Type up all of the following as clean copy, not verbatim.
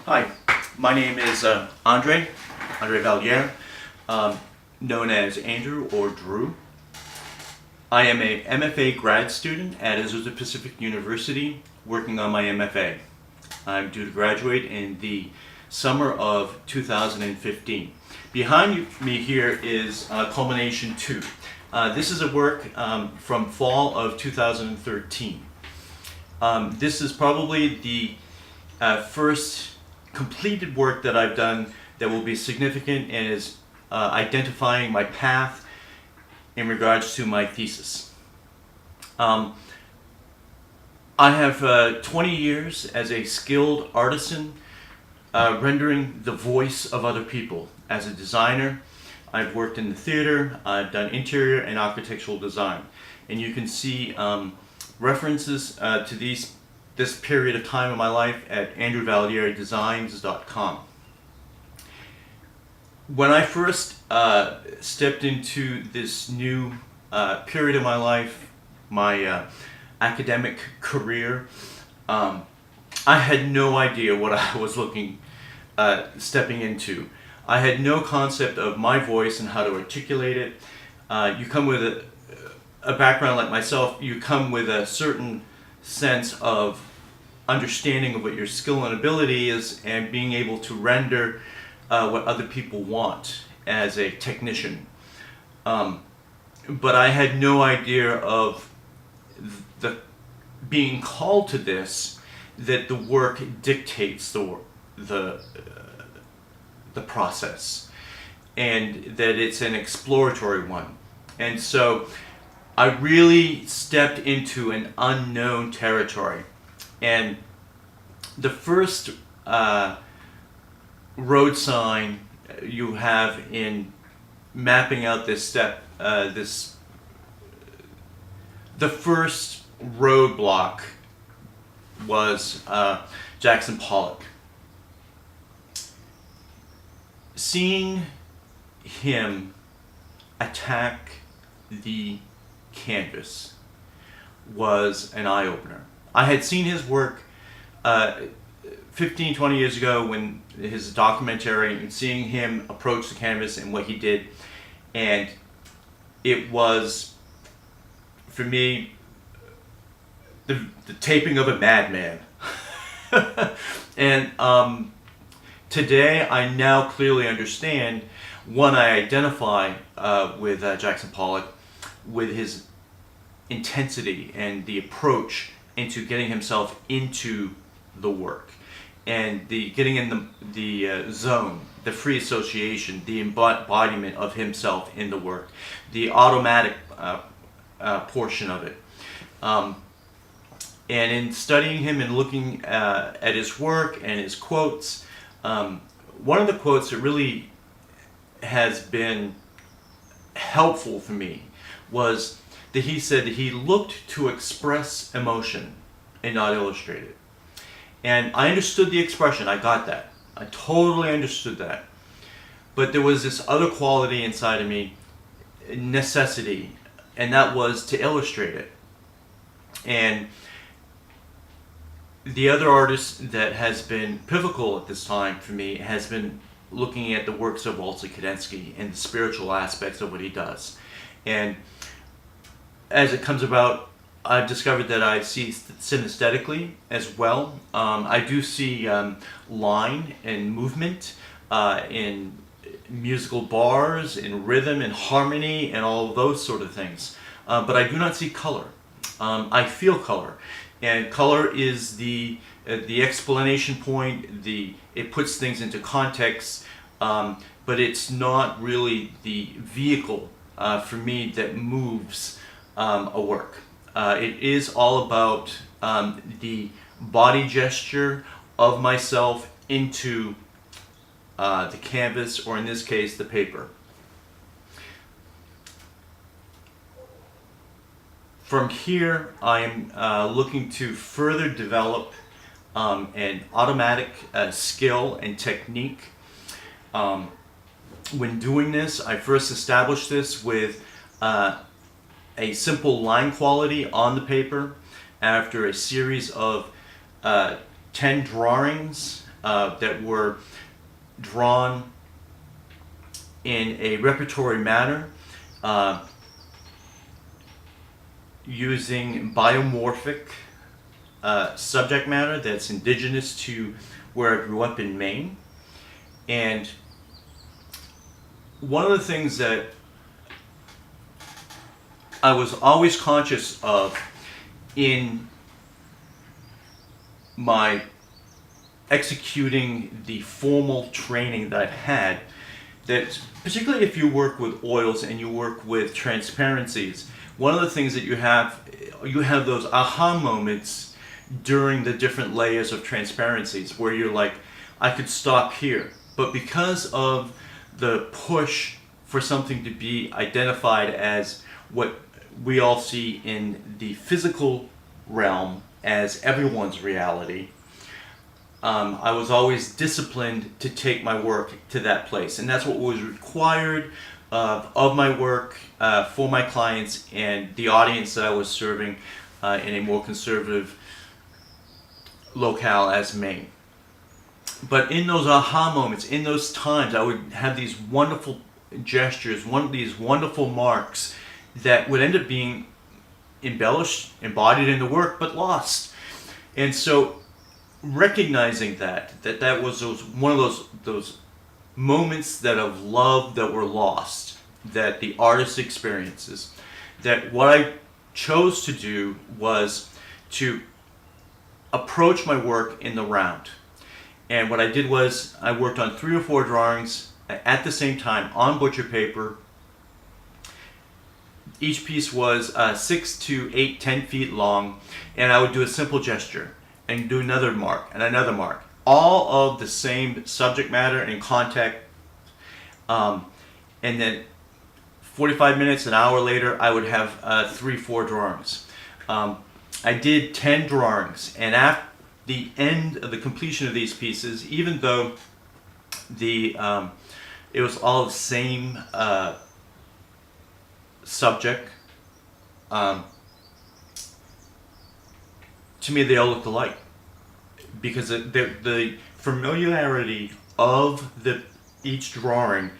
Hi, my name is Andre Valliere, known as Andrew or Drew. I am a MFA grad student at Azusa Pacific University working on my MFA. I'm due to graduate in the summer of 2015. Behind me here is Culmination 2. This is a work from fall of 2013. This is probably the first completed work that I've done that will be significant and is identifying my path in regards to my thesis. I have 20 years as a skilled artisan rendering the voice of other people. As a designer, I've worked in the theater, I've done interior and architectural design. And you can see references to this period of time in my life at andrewvallieredesigns.com. When I first stepped into this new period of my life, my academic career, I had no idea what I was stepping into. I had no concept of my voice and how to articulate it. You come with a background like myself, you come with a certain sense of understanding of what your skill and ability is and being able to render what other people want as a technician. But I had no idea of being called to this, that the work dictates the process and that it's an exploratory one. And so I really stepped into an unknown territory. And the first road sign you have in mapping out this step, the first roadblock was Jackson Pollock. Seeing him attack the canvas was an eye-opener. I had seen his work 15, 20 years ago when his documentary, and seeing him approach the canvas and what he did, and it was, for me, the taping of a madman. And today I now clearly understand, one, I identify with Jackson Pollock, with his intensity and the approach into getting himself into the work, and the getting in the zone, the free association, the embodiment of himself in the work, the automatic portion of it. And in studying him and looking at his work and his quotes, one of the quotes that really has been helpful for me was that he said that he looked to express emotion and not illustrate it. And I understood the expression, I got that. I totally understood that. But there was this other quality inside of me, necessity, and that was to illustrate it. And the other artist that has been pivotal at this time for me has been looking at the works of Walter Kandinsky and the spiritual aspects of what he does. And as it comes about, I've discovered that I see synesthetically as well. I do see line and movement in musical bars, in rhythm and harmony and all of those sort of things. But I do not see color. I feel color. And color is the explanation point, it puts things into context, but it's not really the vehicle for me that moves a work. It is all about the body gesture of myself into the canvas, or in this case, the paper. From here, I'm looking to further develop an automatic skill and technique. When doing this, I first established this with a simple line quality on the paper after a series of 10 drawings that were drawn in a repertory manner, using biomorphic subject matter that's indigenous to where I grew up in Maine. And one of the things that I was always conscious of in my executing the formal training that I've had, that particularly if you work with oils and you work with transparencies, one of the things that you have those aha moments during the different layers of transparencies where you're like, I could stop here. But because of the push for something to be identified as what we all see in the physical realm as everyone's reality, I was always disciplined to take my work to that place. And that's what was required of my work for my clients and the audience that I was serving in a more conservative locale as Maine. But in those aha moments, in those times, I would have these wonderful gestures, these wonderful marks that would end up being embellished, embodied in the work, but lost. And so recognizing that was one of those moments that of love that were lost, that the artist experiences, that what I chose to do was to approach my work in the round. And what I did was I worked on 3 or 4 drawings at the same time on butcher paper. Each piece was 6 to 8, 10 feet long, and I would do a simple gesture and do another mark and another mark, all of the same subject matter and context. And then 45 minutes, an hour later, I would have 3, 4 drawings. I did 10 drawings, and at the end of the completion of these pieces, even though it was all the same subject, to me they all looked alike, because the familiarity of each drawing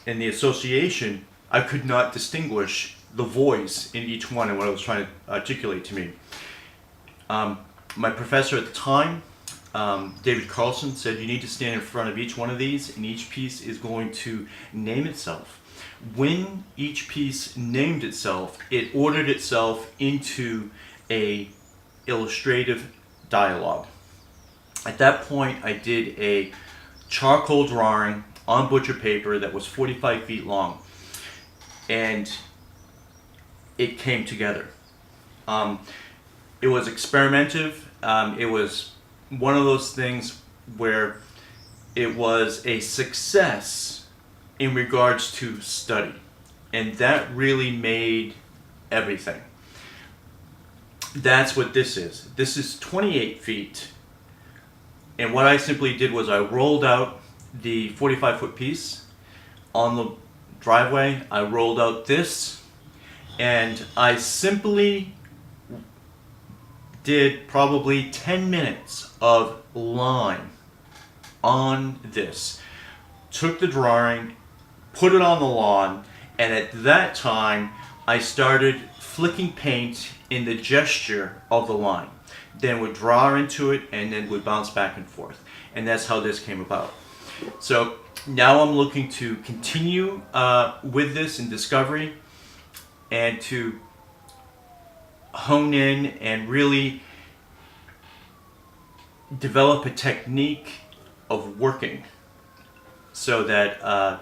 and the association, I could not distinguish the voice in each one and what I was trying to articulate to me. My professor at the time, David Carlson, said you need to stand in front of each one of these, and each piece is going to name itself. When each piece named itself, it ordered itself into a illustrative dialogue. At that point, I did a charcoal drawing on butcher paper that was 45 feet long, and it came together. It was experimentative. It was one of those things where it was a success in regards to study, and that really made everything. That's what this is. This is 28 feet, and what I simply did was I rolled out the 45-foot piece on the driveway. I rolled out this, and I simply did probably 10 minutes of line on this. Took the drawing, put it on the lawn, and at that time I started flicking paint in the gesture of the line. Then would draw into it and then would bounce back and forth. And that's how this came about. So now I'm looking to continue with this in discovery and to hone in and really develop a technique of working so that